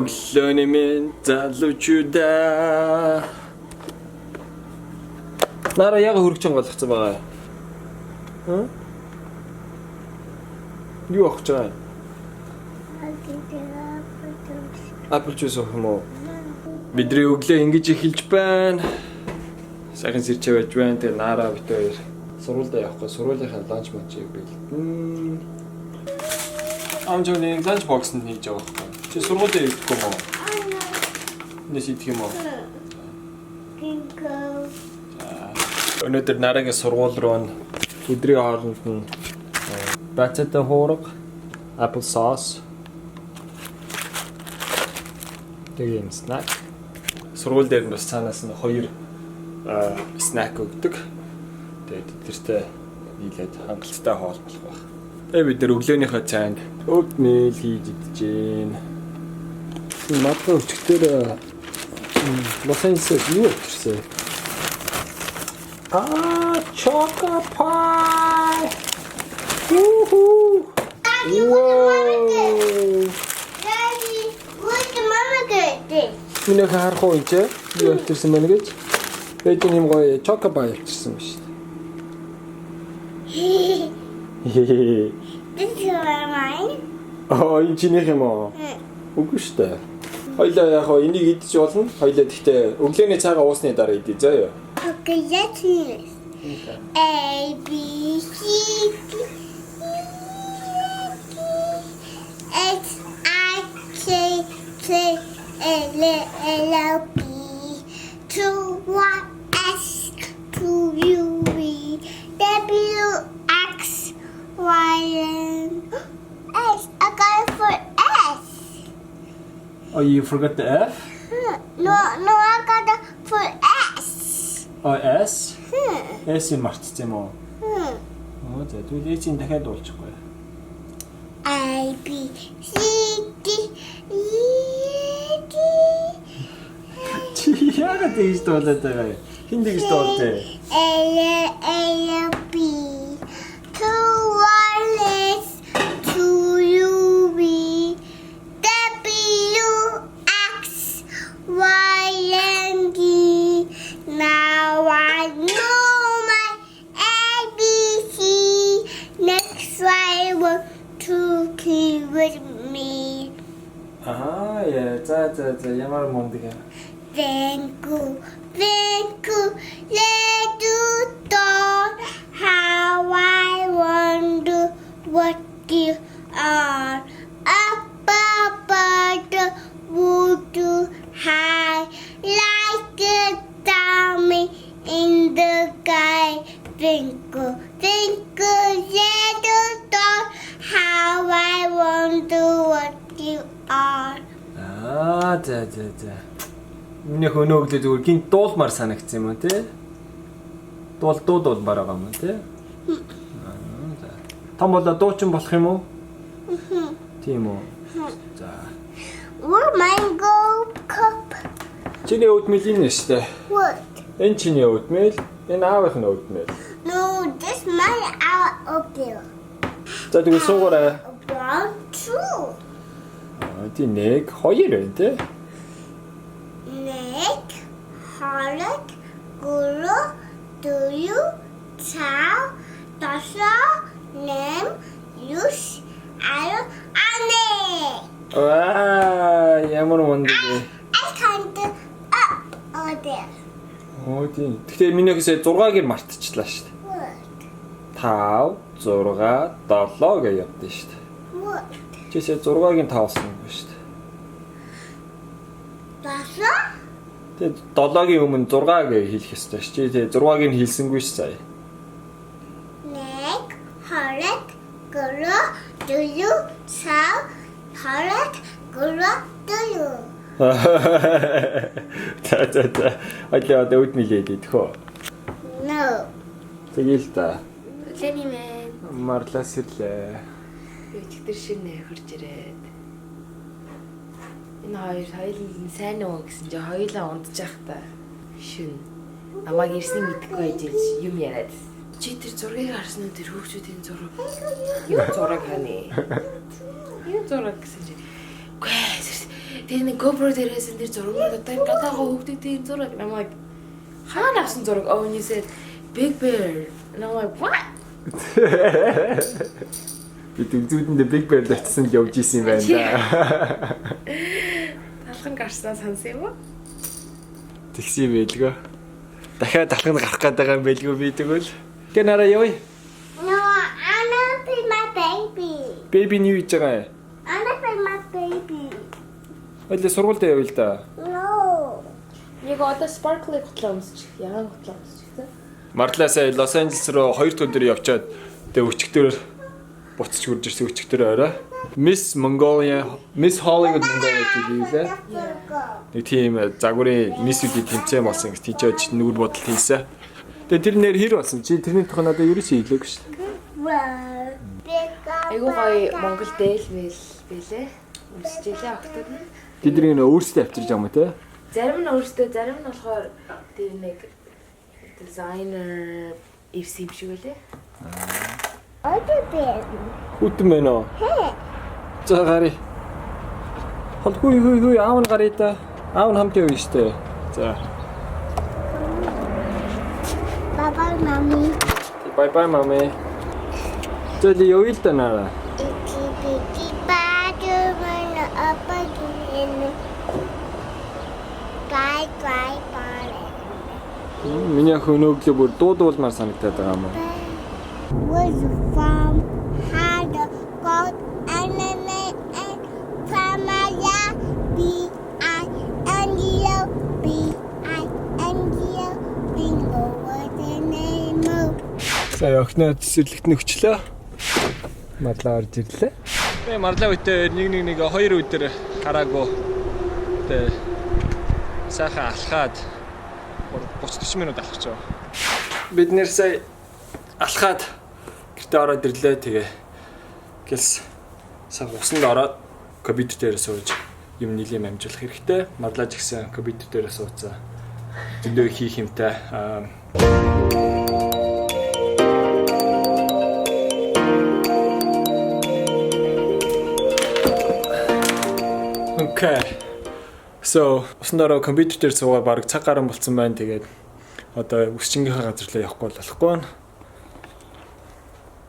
Өглөөний минь залуучуудаа. Нара яг хөргөж голгоцсон байгаа. Юу охож байгаа? Apple juice ох юм уу? Бидний өглөө ингэж эхэлж байна. Сайхан сэрчээ байж байна. Тэгээ Нара бит хоёр сургуульд явахгүй. Сургуулийнхаа ланч мачийг бэлдэн. Амжууны ланч бокс нь хийж байгаа байхгүй. Чи сургуульд ирэх юм уу? Нэс идэх юм уу? Өнөөдөр Нарагийн сургууль руу өдрийн хоолнд нь бацаатай хуурга, apple sauce. Тэгээ юм snack. Сургууль дээр нь бас цаанаас нь хоёр snack өгдөг. Тэгээд тэртээ нийлээд хангалттай хоол болох байх. Тэгээ бид нэр өглөөнийхөө цайнд oatmeal хийж идэж байна. Матга өчгтөр Лос-Анжелес юу ирсэн? Choco pie! Woohoo! Whoa! Daddy, what did Mama get? Миний харах уу энэ юу ирсэн мэн гэж? Бид юм гоё choco pie ирсэн биш. This is mine. Энэ чинийх юм уу? Үгүй шүү дээ. Хоёлаа яг энийг идэж болно. Хоёлаа гэхдээ өглөөний цайгаа уусны дараа идэ заяа. Okay, let's do this. A, B, C, D, H, I, K, K, L, L, B, 2, 1, S, 2, U, V, W, X, Y, and S. I got it for S. Oh, you forgot the F? No, I got it for S. Oh, S? S-ийг мартчихсан юм уу? Оо, за тэгвэл S-ийг дахиад дуулчихгүй. A, B, C, D, E, G. Чи яагаад тэгж дуулаад байгаа юм? Хин тэгж дуулжээ? A, B, 2, 1, S, 2, U, V, W, X, Y, and Z. Now I know my ABC. Next I want to keep with me. Яа, за ямар мундаг юм. Thank you, let you know how I wonder what you are. Up above the wood high, like a diamond in the sky. Twinkle, twinkle, little star, how I wonder what you are. За. Миний хөнөө өглөө зүгээр гинт дуулмаар санагдсан юм уу те? Дуулмаар байгаа юм уу те? За. Том болоо дуучин болох юм уу? Тийм үү. За. Where mango cup? Чиний oatmeal энэ шүү дээ. What? Энэ чиний oatmeal, энэ аавынх нь oatmeal. No, this my out up there. За тэгвэл суугаарай. Brown two. Тийм нэг, хоёр байна те? Neck, heart, guru, duyu, chow, dasha, name, use, iron, ane. Ямар мундаг вэ? I can't up over there. Оо тийм. Гэхдээ минийхээс 6-ыг мартчихлаа шүү дээ. What? 5, 6, 7 гэж явдсан шүү дээ. What? Чисээ 6-ыг таалсан юм шүү дээ. Dasha? Тэгээд 7-гийн өмнө 6 гэж хэлэх ёстой шүү. Чи тэгээд 6-ыг нь хэлсэнгүй шүү сая. Neck, heart, guru, duyu, chow, heart, guru, duyu. За. Ойлоо oatmeal идэх үү? No. Тэгэл та. Өглөөний мэн. Marla сэрлээ. Өчигдөр шинэ хурж ирээд. Энэ хоёул сайн уу гэсэн чи хоёулаа унтчих та. Шүн. Намайг ирснийг мэдэхгүй байж юм яриад. Чи тэр зургийг харсан уу тэр хүүхдүүдийн зураг? Юу зураг хань? Юу зураг гэсэн чи. Үгүй Тэгээ нэг GoPro дээрээс энэ зургууд одоо гадаагаа хөөгдөгтэй энэ зураг намайг хаана авсан зураг oh and you said big bear and I'm like what? Би зүудэндээ big bear датсан явж исэн юм байна да. Талхан гарснаа сансан юм уу? Тэгсэн байлгүй. Дахиад талхан гарах гээд байгаа юм байлгүй би тэгвэл. Гэ Nara явъя. No, I wanna be my baby. Baby new хийж байгаа. I wanna be my baby. Ойлээ сургуультай явъя л да. No. Нэг одоо sparkle готлоо өмсчих. Ягаан готлоо өмсчих тэ. Marla сая Лос Анжелес руу 2 өдөр явчаад тэгээ өчигдөр буцаж хурж ирсэн өчигдөр орой. Miss Mongolian, Miss Hollywood Mongolia гэвэл нэг тийм загварын миссүүдийн тэмцээн болсон гэж тийжээж нүур бодол хийсэн. Тэгээ тэр нэр хэр болсон? Чи тэрний тухайн надад ерөөс хийлээгүй шүү дээ. Айгуу гоё Монгол дээл бэлээ. Үсэж илээ октод нь. Тэдний нөө өөрсдөө авчирж байгаа юм те? Зарим нь өөрсдөө, зарим нь болохоор тэр нэг дизайнер ивс юм шиг үлээ. Хүтэн байна уу? За гарыг. Хүй аав нь гарыг та. Аав нь хамт явна штэ. За. Bye-bye, mommy. Bye mami. Тэли явъя л да Nara. Миний хөнөөглөө бүр дуудуулмаар санагдаад байгаа юм уу? Was from had a goat and Tamaya B-I-N-G-O bingo was the name of. Сая охиноо цэцэрлэгт нөхчлөө. Marla орж ирлээ. Би Marla үтээ нэг 2 өдөр хараагүй. Тэгээ сайхан алхаад 30-40 минут алхаж байгаа. Бид нэр сая алхаад гэртээ ороод ирлээ. Тэгээ гэлс сайхан усанд ороод компьютер дээр сууж юм нийлэм амжуулах хэрэгтэй. Marla ч гэсэн компьютер дээр сууцаа. Зөндөө хийх юмтай. Okay. So, уснараа компьютер дээр суугаад баг цаг гарan болцсон байна. Тэгээд одоо өсчингийнхаа газар л явахгүй болохгүй байна.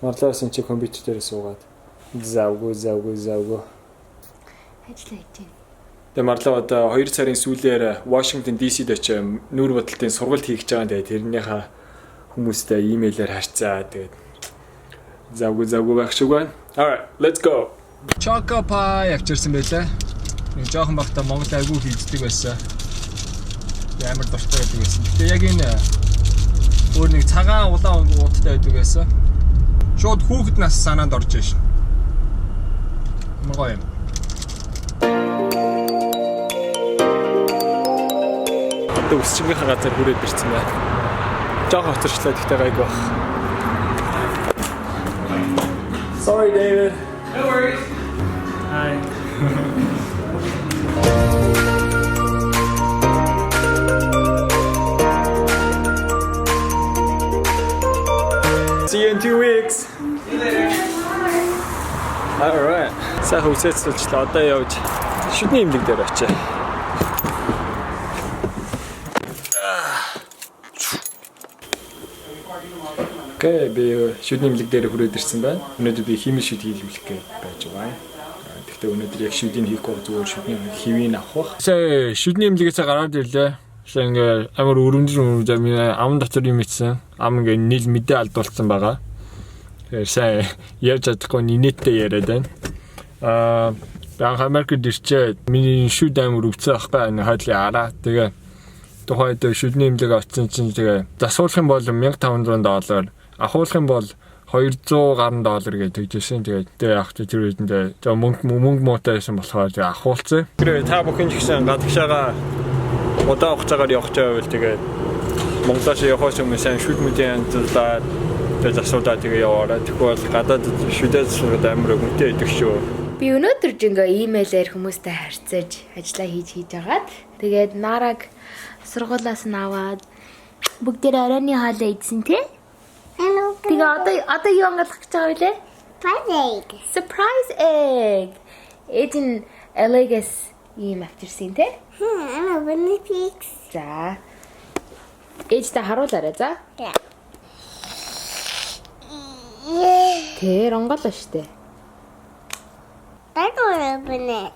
Marla чи компьютер дээр суугаад завгүй. Ажиллаа хийж байна. Тэгээд Marla одоо 2 сарын сүүлээр Washington DC-д очиж нүүр бодолтын сургалт хийх гэж байгаа. Тэгээд тэрнийхээ хүмүүстэй имэйлээр харьцаа. Тэгээд завгүй байх шиг байна. Alright, let's go. Choco pie авчирсан байлаа. Нэг жоохон багтаа Монгол айгүй хийдэг байсан. Ямар дуртай байдаг байсан. Гэтэ яг энэ өөр нэг цагаан улаан ууттай байдаг байсан. Шууд хүүхэд нас санаанд орж иш. Гоё юм. Одоо өсчингийнхаа газар хүрээд ирсэн байна. Жоохон хоцорчлаа гэхдээ гайгүй баг. Sorry David. No worries. Hi. See you in 2 weeks. See you later. All right. Сайн хүсээцүүлчлээ. Одоо явж шүдний имлэг дээр очие. Окей, би шүдний имлэг дээр хүрээд ирсэн байна. Өнөөдөр би химийн шүд хийлгүүлэх гэж байж байгаа. Гэхдээ өнөөдөр яг шүдийг хийхгүй зүгээр шүдний хэвийг авах бах. Сая шүдний имлэгээс гараад ирлээ. Сая ингээ амар өрөмжөр ам дотор юм ицсэн. Ам ингээ нийл мэдээ алдуулсан байгаа. Тэгэхээр сая яаж чадахгүй нинэттэй яриад байна. Банк Америкт ирчээ миний шүд амар өвцөө ахгүй энэ хайлын араа. Тэгээ тухайд шүдний имлэг авсан чинь тэгээ засуулах юм бол $1500, ахуулах юм бол $200 гаруй гэж тэгжсэн. Тэгээ яг тэр үедээ мөнгө муутайсан болохоор тэгээ ахуулсан. Тэр та бүхэн ч гэсэн гадагшаага удаа хугацаагаар явах байвал тэгээ Монголоос явахаас өмнө сайн шүд мэдээ амжилтаад тэгээ засуулаад тэгээ яваарай. Тэгвэл гадаад шүдээс амар өнгөтэй идэх шүү. Би өнөөдөр жингээ имэйлээр хүмүүстэй харьцаж ажиллаа хийж агаад тэгээд Нараг сургуулаас нь аваад бүгдээр оройны хоолоо идсэн тий? Тэгээ одоо юу ангалах гэж байгаа вэ? Surprise egg. Surprise egg. Эдин LA-гээс Ийм авчирсан те. I'm opening pigs. За. Ээжтэй харуулаарай за. Yeah. Тэр онголоо штэ. That one open it.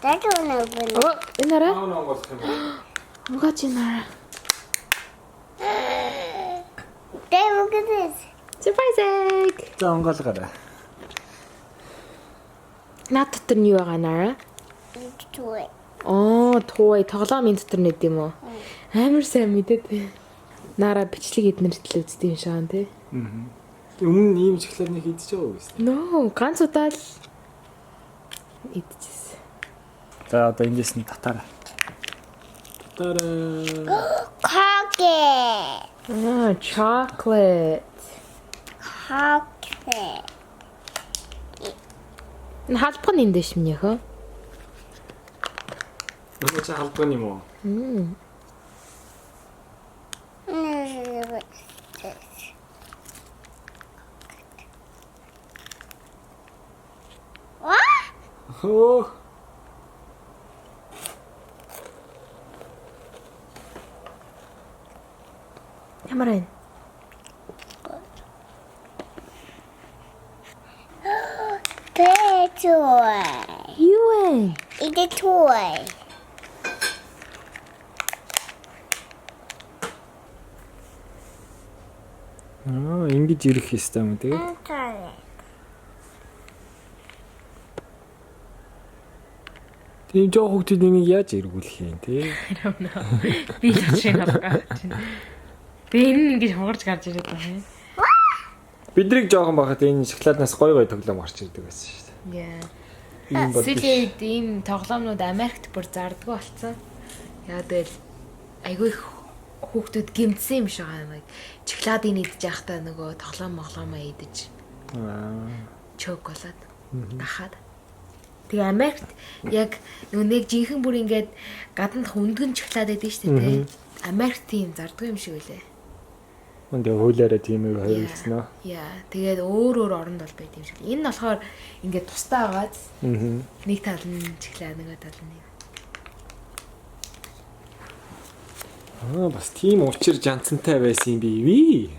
That one open it. Энэ арай. онгоолох юм уу? Угаач Nara. Dad, look at this. Surprise egg. За онгоолгоорой. Наад дотор нь юу байгаа Nara? It's toy. Оо, тууй тоглоомын дотор нэт юм уу? Амар сайн мэдээд. Nara бичлэг эднэртэл үздэг юм шиг байна те. Өмнө ийм шоколадны хийдэж байгаа үү? No, ганц удаа л идчихсэн. За одоо эндээс нь татаарай. Cookie. Chocolate. Cookie. Энэ халбаг нь эндэж минь яхаа. Нөгөө чи халдван юм уу? What? Хөө. Ямар байна? Play toy. Юу вэ? It's a toy. Ингэж ирэх хэвээр юм тэгээд. Toy. Тийм жоо хүүхдүүд энийг яаж эргүүлэх юм те? Би л чинь авах. Би энэ ингэж хугарч гарч ирээд байна. Бидрийг жоохон байхад энэ шоколаднаас гой тоглоом гарч ирдэг байсан шүү дээ. Яа. Ийм бол биш. Сүүлийн ийм тоглоомнууд Америкт бүр зардггүй болсон. Яа тэгэл айгүй их хүүхдүүд гэмтсэн юм шиг байна. Шоколадыг идэж байхдаа нөгөө тоглоомоо идэж. Чок болоод гахаад. Тэгээ Америкт яг нэг жинхэнэ бүр ингээд гаднах өндгөн шоколад байдаг шүү дээ. Америкт тийм зардггүй юм шиг үлээ. Үндэ хуулиараа тийм үү хоёулсан аа. Яа, тэгээд өөр оронд бол байт юм шиг. Энэ нь болохоор ингээд тустай байгаад нэг тал нь шоколад нөгөө тал нь. Бас тийм учир жанцантай байсан юм би.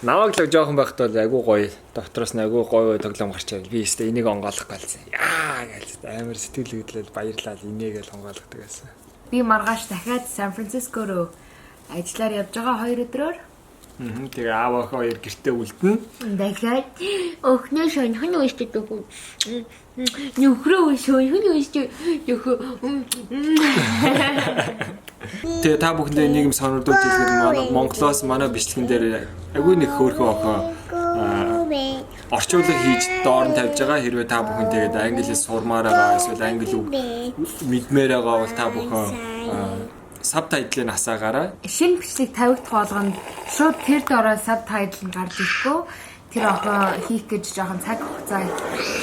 Намайг л жоохон байхад бол айгу гоё. Доктороос нь айгу гоё тоглоом гарч ирэл. Би өстэй энийг онгоолох галзсан. Яа гэлээ амар сэтгэл хөдлөл баярлал инээгээл онгоолгодог байсан. Би маргааш дахиад Сан Франциско руу ажиллаар явж байгаа 2 өдрөөр. Тэгээ аав охин хоёр гэртээ үлдэнэ. Дахиад өхнөө шонхон уушдаг дөө. Нөхрөө шонхон уушдаг дөө. Тэгээ та бүхэндээ нэг юм сонирдуулж хэлгээд Монголоос манай бичлэгэн дээр агүй нэг хөөрхөн охин орчуулга хийж доор нь тавьж байгаа. Хэрвээ та бүхэн тэгээд англиээс сурмаар байгаа эсвэл англи үг мэдмээр байгаа бол та бүхэн сабтайтлыг асаагаарай. Шинэ бичлэг тавигдах болгонд шууд тэр дороо сабтайтл нь гарч ирэхгүй. Тэр охин хийх гэж жоохон цаг хугацаа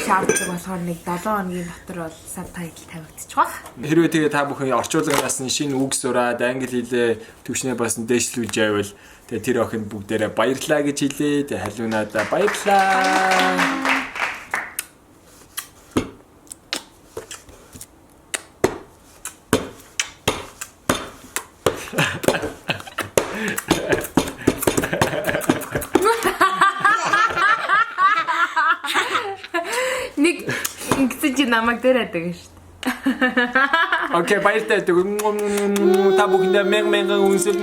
шаарддаг болохоор нэг 7 хоногийн дотор бол сабтайтл тавигдчих واخ. Хэрвээ тэгээ та бүхэн орчуулгаас нь шинэ үг сураад англи хэлээ төвшнээ басан дээшлүүлж байвал тэгээ тэр охинд бүгдээрээ баярлалаа гэж хэлээ. Тэгээ халуунадаа баярлалаа. Нэг ингэсэн намайг дөрөөдөг шүү дээ. Окей, баяртай. Та бүхэндээ мянган үнсэл.